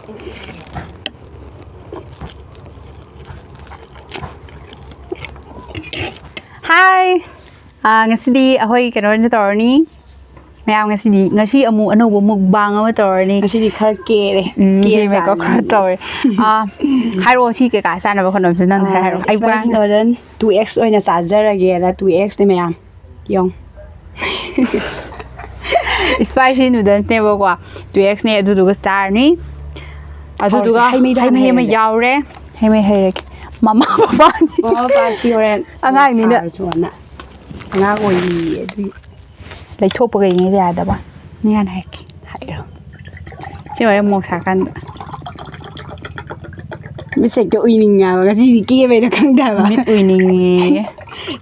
Hi ngasi ahoy kano na torni mayam ngasi amu anobo mukbang ama torni ngasi khar ke ke me ko khar tor hairo si ke ka sana ba khonom sunan hairo ai brand nodan 2x oina chargerage la 2x ne mayam yong spicy noodles ne ba kwa 2x ne adu du star ni adu du ga hai me yaure hai me hai mama papa si oren angai ni na nga oi du lai thop ga ngai ya da ba ni an hai hairo si oi mo sa kan mi se ke uining nga ga si ke be da khang da ba mit uining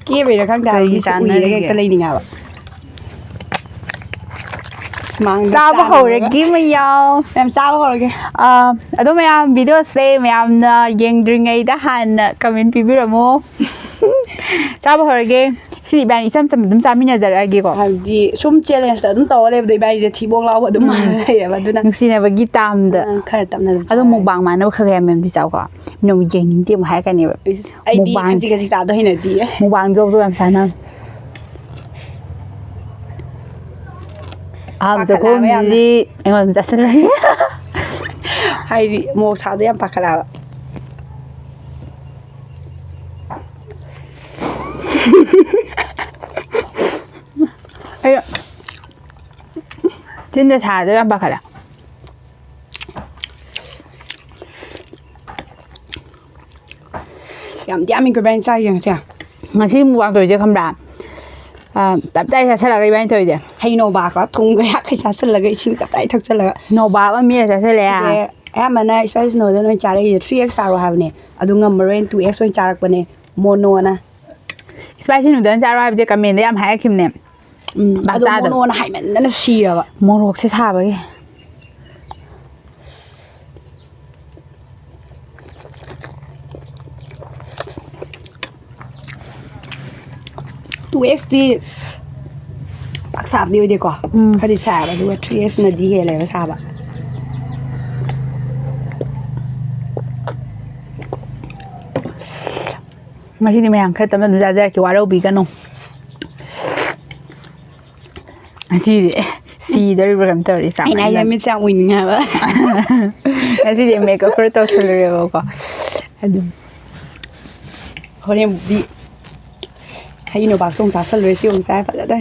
ke be da khang da mi se ui ga lai ni nga ba sao hầu rồi kiếm mấy nhau em sao hầu rồi đó mấy em video xem mấy em dừng đường ngày đã hành comment video mo sao hầu rồi si bạn isam sam dum sam minya zara ge ko di sum challenge da dum to le doi bai je thi bong law dum ya ba duna nusi na ba gi tam da khar tam na ado muk bang ma na kha mem di sao ko no jeng ning ti ma hai ka ni ba muk bang ji ta do hina di muk bang job do am sana giờ cô đi anh còn rất là hay đi mua sao đấy em bạc là 진짜 잘 돼요 bạc là em mình cứ bên sai rằng sao mà xin mua rồi chứ không làm tập tay sẽ là cái bên thôi chứ hay nấu bạc có thùng cái hắc hay sẽ là cái xin tập tay thật sự là nấu bạc ở miền sẽ là em mà này spice nấu nó trả lại 3x sao have nè ở đúng ngầm marine 2x nó trả lại nè mono nè spice nấu đơn trả lại chứ cái miền đấy em hay kim nè bạc ra mono nó hay mình nó xì rồi mono sẽ thả vậy 2x ที่ปักสาบดีกว่าเขาดีสาบดูว่า 3x น่ะดีอะไรก็สาบอ่ะมาที่นี่ไม่ยังแค่ตำรวจดูแลกี่วันเราบีกันน้องซีเดอร์บริกรรมตัวนี้สามไอ้นายยังไม่จะวิ่งไงวะซีเดเมก็เพื่อตัวเฉลี่ยบอกว่าเขาเรียกดีให้ยินบากส่งสารสเลยสิองศาฝันได้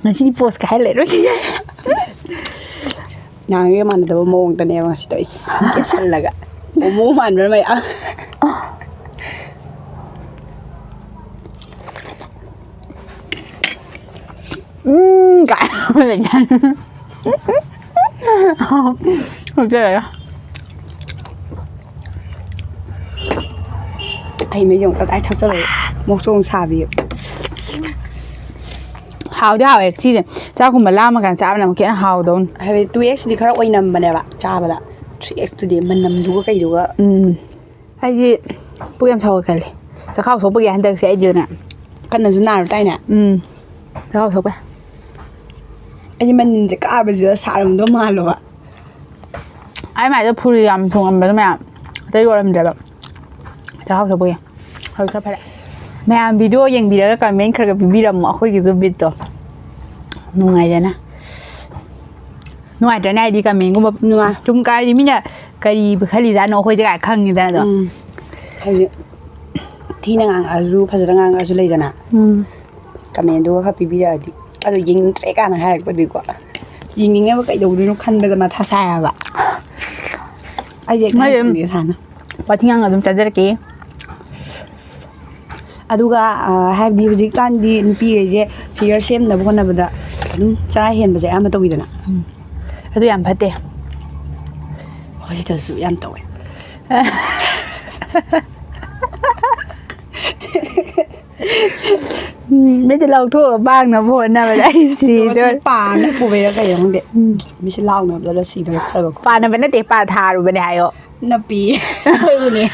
นั่นสิโพสต์กันเลยด้วยนางเรื่องมันแต่ว่ามองแต่เนี่ยมันสิตัวอีกแค่สั่นละกะโอ้โหมันเป็นไงอ่ะcáiอะไรกันkhông chơi rồi ai mới dùng tay thật rồi một số xà việc hào thì hào ấy xí cháu cũng mà làm mà càng cháu làm cái hào đâu hay 2x thì khá oi nằm mà nè bạn cha bà đã 3x thì mình nằm đủ cái đủ á hay gì bữa em thâu cái nàyจะเข้าsố bữa em đang sẽ dừng nè cái này chúng nào tay nè จะเข้าsốไปไอ้มันจะกล้าไปเสือสารมันต้องมาหรอวะไอ้หมายจะพูดยำทงแบบนี้จะอยู่อะไรมันจะแบบจะเข้าsố bữa emเข้าไปแล้วแม่วิดีโอยังวิดีโอก็เมนครั้งกับวิดีโอมาคุยกันจะบิดต่อนุ่งไงจ๊ะนะนุ่งไงจ๊ะเนี่ยดีกับเมนก็แบบนุ่งจุ่มกันยังไม่เนี่ยก็ดีไปขลีจ้าน้องคุยจะกันครั้งนี้ได้ต่อที่นั่งอ่างรูภาษานั่งอ่างรูเลยจ้ะนะกับเมนดูว่าพี่วิดีโอดีเอาตัวยิงเตะกันนะฮะก็ดีกว่ายิงยังไงว่าไก่ดูดูนุคันไปจะมาท่าแซ่บอะไอ้เด็กไม่ยังมีทานนะพอที่งั้นเราต้องจัดการaduga have di kan di npi je figure shape na bokona bada chara hen ba je am to widana adu yam phate hoji ta su yam toไม่จะเล่าทั่วบ้างนะพนนะไปได้สีด้วยป่านะปูไปแล้วก็ยังเด็ดไม่ใช่เล่านะแล้วสีด้วยป่านะเป็นนักเตะป่าทารุเป็นไงอ่ะนับปีวันนี้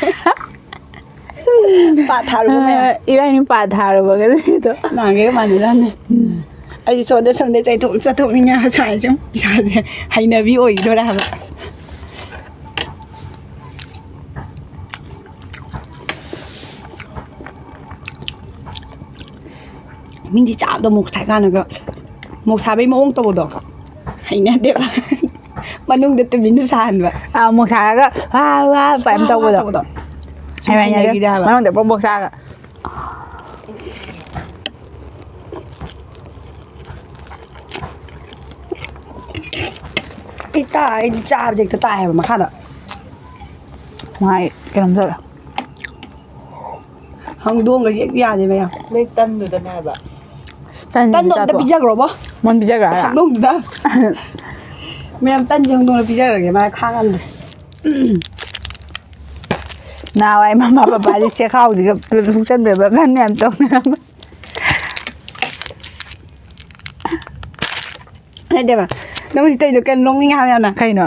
ป่าทารุไหมอีวันนี้ป่าทารุกันสิตัวหนังเงี้ยมันนั่นเนี่ยไอ้ส่วนเดี๋ยวใจถูกจะถูกยังไงใช่จังใช่ให้นาวิโอ้ยด้วยนะครับ ꯃꯤꯡꯗꯤ ꯆꯥꯕꯗ ꯃꯣꯛ ꯁꯥꯏ ꯀꯥꯟꯗꯒ ꯃꯣꯛ ꯁꯥꯕꯩ ꯃꯑꯣꯡ ꯇꯧꯕꯗꯣ ꯍꯩꯅꯗꯦꯕ ꯃꯅꯨꯡꯗ ꯇꯨꯃꯤꯟꯅ ꯁꯥꯍꯟꯕ ꯑꯃꯨꯛ ꯁꯥꯔꯒ ꯋꯥ ꯄꯥꯏꯝ ꯇꯧꯕꯗꯣ ꯍꯩꯅꯈꯤꯗꯦ ꯍꯥꯏꯕ ꯃꯅꯨꯡꯗ ꯄ꯭ꯔꯣꯛ ꯆꯥꯒ ꯑꯩꯗꯤ ꯆꯥꯕꯁꯦ ꯍꯦꯛꯇ ꯇꯥꯏꯑꯕ ꯃꯈꯥꯗ ꯃꯥꯏ ꯀꯩꯅꯣꯝ ꯇꯧꯔꯦ ꯍꯪꯗꯣꯡꯒ ꯍꯦꯛ ꯌꯥꯗꯦ ꯃꯌꯥꯝ ꯅꯣꯏ ꯇꯟꯗꯨꯗꯅꯦ ꯍꯥꯏꯕ ꯇꯟꯗꯣ ꯑꯝꯇ ꯄꯤꯖꯈ꯭ꯔꯣꯕꯣ ꯃꯣꯟ ꯄꯤꯖꯈ꯭ꯔꯥ ꯍꯪꯗꯣꯡꯗꯨꯗ ꯃꯌꯥꯝ ꯇꯟꯁꯦ ꯍꯪꯗꯣꯡꯗ ꯄꯤꯖꯈ꯭ꯔꯒꯦ ꯃꯥ ꯈꯥꯡꯉꯝꯗ꯭ꯔꯦ ꯅꯍꯥꯟꯋꯥꯏ ꯃꯃꯥ ꯕꯕꯥꯗꯤ ꯆꯦꯈꯥꯎꯁꯤꯒ ꯍꯨꯛꯆꯟꯕꯤꯕ ꯃꯌꯥꯝ ꯇꯧꯅꯔꯝꯕ ꯅꯠꯇꯦꯕ ꯅꯪ ꯍꯧꯖꯤꯛ ꯇꯧꯔꯤꯗꯣ ꯀꯩꯅꯣ ꯅꯣꯡꯅꯤꯡ ꯍꯥꯏꯕ ꯌꯥꯝꯅ ꯀꯩꯅꯣ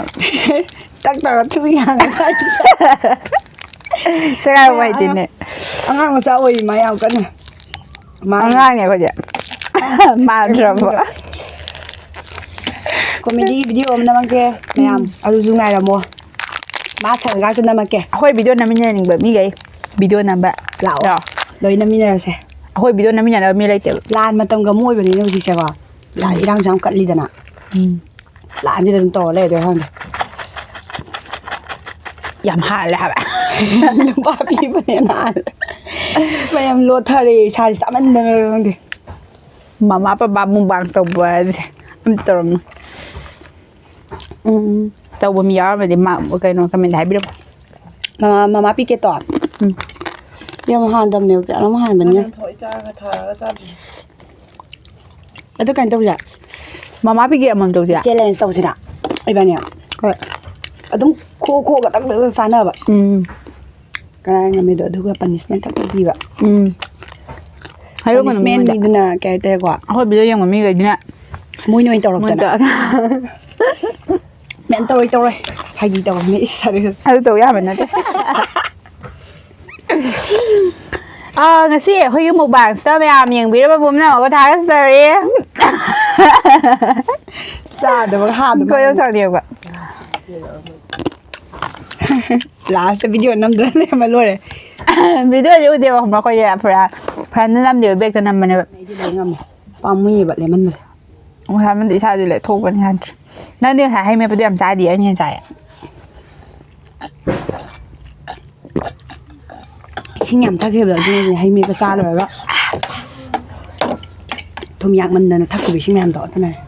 ꯇꯛ ꯇꯧꯔ ꯊꯨꯏ ꯍꯥꯡꯉ ꯆꯦꯈꯥꯎ ꯍꯩꯇꯦꯅꯦ ꯑꯉꯥꯡ ꯃꯆꯥ ꯑꯣꯏꯔꯤ ꯃꯥ ꯌꯥꯝ ꯀꯟꯅ ꯑꯉꯥꯡꯅꯦ ꯑꯩꯈꯣꯏꯗꯤ ꯃꯥꯟꯗ꯭ꯔꯕ ꯀꯣꯃꯦꯗꯤꯒꯤ ꯚꯤꯗꯤꯑꯣ ꯑꯃ ꯅꯝꯃꯛꯀꯦ ꯃꯌꯥꯝ ꯑꯗꯨꯁꯨ ꯉꯥꯏꯔꯝꯃꯣ ꯃꯥ ꯁꯪꯉꯀꯥꯟꯗ ꯅꯝꯃꯛꯀꯦ ꯑꯩꯈꯣꯏ ꯚꯤꯗꯤꯑꯣ ꯅꯝꯃꯤꯟꯅꯅꯤꯡꯕ ꯃꯤꯈꯩ ꯚꯤꯗꯤꯑꯣ ꯅꯝꯕ ꯂꯥꯛꯑꯣ ꯂꯣꯏ ꯅꯝꯃꯤꯟꯅꯔꯁꯦ ꯑꯩꯈꯣꯏ ꯚꯤꯗꯤꯑꯣ ꯅꯝꯃꯤꯟꯅꯅꯕ ꯃꯤ ꯂꯩꯇꯦꯕ ꯂꯥꯟ ꯃꯇꯝꯒ ꯑꯃꯨꯛ ꯑꯣꯏꯕꯅꯤꯅ ꯍꯧꯖꯤꯛꯁꯦꯀꯣ ꯂꯥꯟ ꯏꯔꯥꯡꯁꯨ ꯌꯥꯝ ꯀꯠꯂꯤꯗꯅ ꯂꯥꯟꯁꯤꯗ ꯑꯗꯨꯝ ꯇꯧꯔ ꯂꯩꯔꯗꯣꯏ ꯈꯪꯗꯦ ꯌꯥꯝ ꯍꯥꯜꯂꯦ ꯍꯥꯏꯕ ꯅꯨꯄꯥ ꯄꯤꯕꯅꯦꯅ ꯃꯌꯥꯝ ꯂꯣꯠꯊꯔꯦ ꯏꯁꯥꯁꯦ ꯆꯥꯃꯟꯗꯅ ꯈꯪꯗꯦ ꯃꯃꯥ ꯄꯄꯥ ꯃꯨꯛꯕꯥꯡ ꯇꯧꯕꯁꯦ ꯑꯝꯇ ꯇꯧꯔꯝꯃꯣ ꯇꯧꯕ ꯃꯤ ꯌꯥꯎꯔꯝꯃꯗꯤ ꯀꯩꯅꯣ ꯀꯃꯦꯟꯗ ꯍꯥꯏꯕꯤꯔꯝꯃꯣ ꯃꯃꯥ ꯄꯤꯀꯦꯠꯇꯣ ꯌꯥꯝ ꯍꯥꯟꯗꯕꯅꯦꯕ ꯀꯌꯥꯝ ꯍꯥꯟꯕꯅꯤ ꯊꯣꯏ ꯆꯥꯔꯒ ꯊꯥꯔꯒ ꯆꯥꯗ꯭ꯔꯤ ꯑꯗꯨ ꯀꯩꯅꯣ ꯇꯧꯁꯦ ꯃꯃꯥ ꯄꯤꯀꯦꯠ ꯑꯃꯃꯝ ꯇꯧꯁꯤꯔꯥ ꯆꯦꯂꯦꯟꯖ ꯇꯧꯁꯤꯔꯥ ꯏꯕꯥꯅꯤ ꯍꯣꯏ ꯑꯗꯨꯝ ꯈꯣꯛꯑꯒ ꯇꯛ ꯆꯥꯅꯕ ꯀꯅꯥ ꯉꯝꯃꯤꯗꯣ ꯑꯗꯨꯒ ꯄꯅꯤꯁꯃꯦꯟ ꯊꯛ ꯄꯤꯕ ꯄꯅꯤꯁꯃꯦꯟꯒꯤꯗꯨꯅ ꯀꯩ ꯍꯥꯏꯇꯥꯔꯦꯀꯣ ꯑꯩꯈꯣꯏ ꯚꯤꯗꯤꯑꯣ ꯌꯦꯡꯕ ꯃꯤꯈꯩꯗꯨꯅ ꯃꯣꯏꯅ ꯑꯣꯏꯅ ꯇꯧꯔꯛꯇꯅ ꯃꯦꯝ ꯇꯧꯔꯣꯏ ꯐꯥꯒꯤ ꯇꯧꯔꯝꯅꯦ ꯑꯗꯨ ꯇꯧ ꯌꯥꯕ ꯅꯠꯇꯦ ꯉꯁꯤ ꯑꯩꯈꯣꯏꯒꯤ ꯃꯨꯛꯕꯥꯡꯁꯤꯗ ꯃꯌꯥꯝ ꯌꯦꯡꯕꯤꯔꯕ ꯄꯨꯝꯅꯃꯛꯄꯨ ꯊꯥꯒꯠꯆꯔꯤ ꯆꯥꯗꯕ ꯍꯥꯗꯕ ꯀꯣꯏꯗꯧ ꯆꯪꯅꯤꯡꯕ ꯂꯥꯁꯇ ꯚꯤꯗꯤꯑꯣ ꯅꯝꯗꯅ ꯂꯩꯔꯝꯃ ꯂꯣꯏꯔꯦ ꯚꯤꯗꯤꯑꯣꯗꯤ ꯎꯗꯦꯕ ꯈꯪꯕ꯭ꯔꯥ ꯑꯩꯈꯣꯏꯁꯦ ꯄꯨꯔꯥ ꯐ꯭ꯔꯟꯗ ꯅꯝꯗꯦꯕ ꯕꯦꯛꯇ ꯅꯝꯕꯅꯦꯕ ꯑꯩꯗꯤ ꯂꯩ ꯉꯝꯃꯦ ꯄꯥꯝꯃꯨꯏꯌꯦꯕ ꯂꯦꯃꯟꯕꯁꯦ ꯉꯁꯥꯏ ꯏꯁꯥꯗꯤ ꯂꯩꯊꯣꯛꯄꯅꯤ ꯌꯥꯗ꯭ꯔꯦ ꯅꯪꯗꯤ ꯉꯁꯥꯏ ꯍꯩ ꯃꯦꯠꯄꯗꯣ ꯌꯥꯝ ꯆꯥꯗꯦ ꯑꯩꯅ ꯍꯦꯟꯅ ꯆꯥꯏꯌꯦ ꯏꯁꯤꯡ ꯌꯥꯝ ꯊꯛꯈꯤꯕꯗꯣ ꯑꯗꯨꯅꯅꯦ ꯍꯩ ꯃꯦꯠꯄ ꯆꯥ ꯂꯣꯏꯔꯒ ꯊꯨꯝ ꯌꯥꯛꯃꯟꯗꯅ ꯊꯛꯈꯤꯕ ꯏꯁꯤꯡ ꯃꯌꯥꯝꯗꯣ ꯑꯗꯨꯅꯅꯦ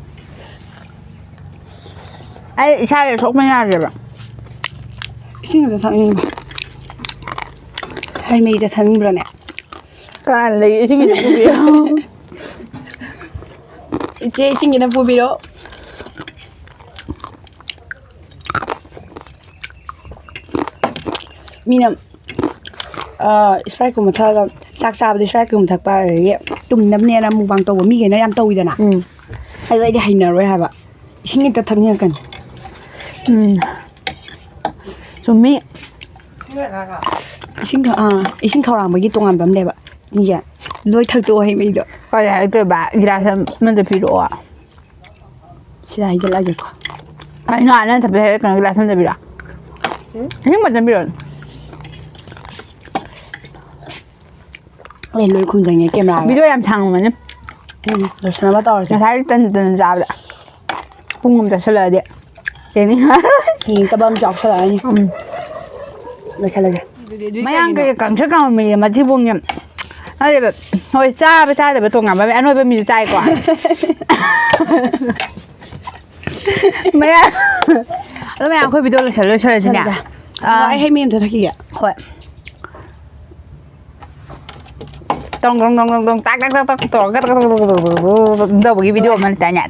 ꯑꯩ ꯏꯁꯥꯗꯤ ꯂꯩꯊꯣꯛꯄ ꯌꯥꯗ꯭ꯔꯦꯕ ꯏꯁꯤꯡ ꯑꯝꯇ ꯊꯛꯅꯤꯡꯕ ꯍꯩ ꯃꯍꯤꯗ ꯊꯛꯅꯤꯡꯕ꯭ꯔꯅꯦ ꯀꯅꯥꯅ ꯂꯩ ꯏꯁꯤꯡꯒꯤꯗ ꯄꯨꯕꯤꯌꯣ ꯏꯆꯦ ꯏꯁꯤꯡꯒꯤꯗ ꯄꯨꯕꯤꯔꯣ ꯃꯤꯅ ꯏꯁꯄ꯭ꯔꯥꯏꯠꯀꯨꯝꯕ ꯊꯛꯑꯒ ꯆꯥꯛ ꯆꯥꯕꯗ ꯏꯁꯄ꯭ꯔꯥꯏꯠꯀꯨꯝꯕ ꯊꯛꯄ ꯑꯗꯒꯤ ꯇꯨꯝꯅꯕꯅꯦꯅ ꯃꯨꯛꯕꯥꯡ ꯇꯧꯕ ꯃꯤꯈꯩꯅ ꯌꯥꯝ ꯇꯧꯋꯤꯗꯅ ꯑꯗꯣ ꯑꯩꯗꯤ ꯍꯩꯅꯔꯣꯏ ꯍꯥꯏꯕ ꯏꯁꯤꯡ ꯍꯦꯛꯇ ꯊꯛꯅꯤꯡꯉꯛꯀꯅꯤ ꯆꯨꯝꯃꯤ ꯏꯁꯤꯡ ꯈꯧꯔꯥꯡꯕꯒꯤ ꯇꯣꯉꯥꯟꯕ ꯑꯃꯅꯦꯕ ꯃꯤꯁꯦ ꯂꯣꯏ ꯊꯛꯇꯣꯛꯑꯣ ꯍꯩ ꯃꯍꯤꯗꯣ ꯀꯔꯤ ꯍꯥꯏꯔꯛꯇꯣꯏꯕ ꯒꯤꯂꯥꯁ ꯑꯃꯗ ꯄꯤꯔꯛꯑꯣ ꯁꯤꯗ ꯍꯩꯖꯤꯜꯂꯛꯑꯒꯦꯀꯣ ꯀꯩꯅꯣ ꯅꯪ ꯊꯛꯄ ꯍꯥꯏꯔꯛꯀꯅꯣ ꯒꯤꯂꯥꯁ ꯑꯃꯗ ꯄꯤꯔꯛꯑꯣ ꯏꯁꯤꯡ ꯃꯇꯝ ꯄꯤꯔꯛꯑꯣ ꯑꯩ ꯂꯣꯏ ꯈꯨꯝꯖꯪꯉꯦ ꯀꯦꯃꯦꯔꯥꯒ ꯚꯤꯗꯤꯑꯣ ꯌꯥꯝ ꯁꯥꯡꯉꯝꯃꯅꯤ ꯂꯣꯏꯁꯟꯅꯕ ꯇꯧꯔꯁꯦ ꯉꯁꯥꯏ ꯇꯟ ꯆꯥꯕꯗ ꯄꯨꯡ ꯑꯃ ꯆꯠꯁꯤꯜꯂꯛꯑꯗꯤ ꯌꯦꯡꯅꯤꯡꯉꯔꯣꯏ ꯌꯦꯡꯅꯤꯡꯇꯕ ꯑꯃ ꯌꯥꯎꯁꯜꯂꯛꯑꯅꯤ ꯂꯣꯏꯁꯜꯂꯁꯦ ꯃꯌꯥꯡ ꯀꯩꯀꯩ ꯀꯪꯊ꯭ꯔꯤꯛ ꯀꯪꯕ ꯃꯤꯁꯦ ꯃꯊꯤꯕꯣꯡ ꯌꯥꯝ ꯑꯗꯨꯗ ꯍꯣꯏ ꯆꯥꯕ ꯆꯥꯗꯕ ꯇꯣꯉꯥꯟꯕ ꯑꯅꯣꯏꯕ ꯃꯤꯁꯨ ꯆꯥꯏꯀꯣ ꯃꯌꯥꯝ ꯑꯗꯣ ꯃꯌꯥꯝ ꯑꯩꯈꯣꯏ ꯚꯤꯗꯤꯑꯣ ꯂꯣꯏꯁꯜꯂꯁꯤꯅꯦ ꯑꯩ ꯍꯩ ꯃꯍꯤ ꯑꯝꯇ ꯊꯛꯈꯤꯒꯦ ꯍꯣꯏ ꯇꯧꯔꯒ ꯇꯧꯕꯒꯤ ꯚꯤꯗꯤꯑꯣ ꯑꯃ ꯂꯩꯇꯥꯏꯅꯦ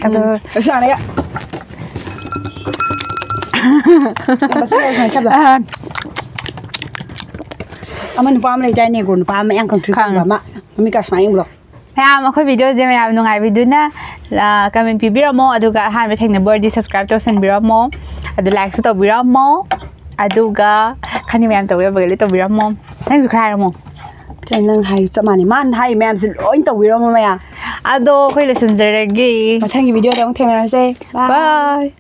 ꯑꯃ ꯅꯨꯄꯥ ꯑꯃ ꯂꯩꯗꯥꯏ ꯅꯦꯒ꯭ꯔꯣ ꯅꯨꯄꯥ ꯑꯃ ꯌꯥꯝ ꯀꯪꯊ꯭ꯔꯤꯛ ꯀꯪꯕ ꯑꯃ ꯃꯃꯤꯠꯀ ꯁꯨꯃꯥꯏꯅ ꯌꯦꯡꯕꯗꯣ ꯃꯌꯥꯝ ꯑꯩꯈꯣꯏ ꯚꯤꯗꯤꯑꯣꯁꯦ ꯃꯌꯥꯝ ꯅꯨꯡꯉꯥꯏꯕꯤꯗꯨꯅ ꯀꯃꯦꯟ ꯄꯤꯕꯤꯔꯝꯃꯣ ꯑꯗꯨꯒ ꯑꯍꯥꯟꯕ ꯊꯦꯡꯅꯕ ꯑꯣꯏꯔꯗꯤ ꯁꯕꯁꯀ꯭ꯔꯥꯏꯕ ꯇꯧꯁꯟꯕꯤꯔꯝꯃꯣ ꯑꯗꯨ ꯂꯥꯏꯛꯁꯨ ꯇꯧꯕꯤꯔꯝꯃꯣ ꯑꯗꯨꯒ ꯈꯪꯗꯦ ꯃꯌꯥꯝ ꯇꯧꯕ ꯌꯥꯕꯒꯩ ꯇꯧꯕꯤꯔꯝꯃꯣ ꯅꯪꯁꯨ ꯈꯔ ꯍꯥꯏꯔꯝꯃꯣ ꯅꯪ ꯍꯥꯏ ꯆꯞ ꯃꯥꯟꯅꯩ ꯃꯥꯅ ꯍꯥꯏ ꯃꯌꯥꯝꯁꯦ ꯂꯣꯏ ꯇꯧꯕꯤꯔꯝꯃꯣ ꯃꯌꯥꯝ ꯑꯗꯣ ꯑꯩꯈꯣꯏ ꯂꯣꯏꯁꯤꯟꯖꯔꯒꯦ ꯃꯊꯪꯒꯤ ꯚꯤꯗꯤꯑꯣꯗ ꯑꯃꯨꯛ ꯊꯦꯡꯅꯔꯁꯦ ꯕꯥꯏ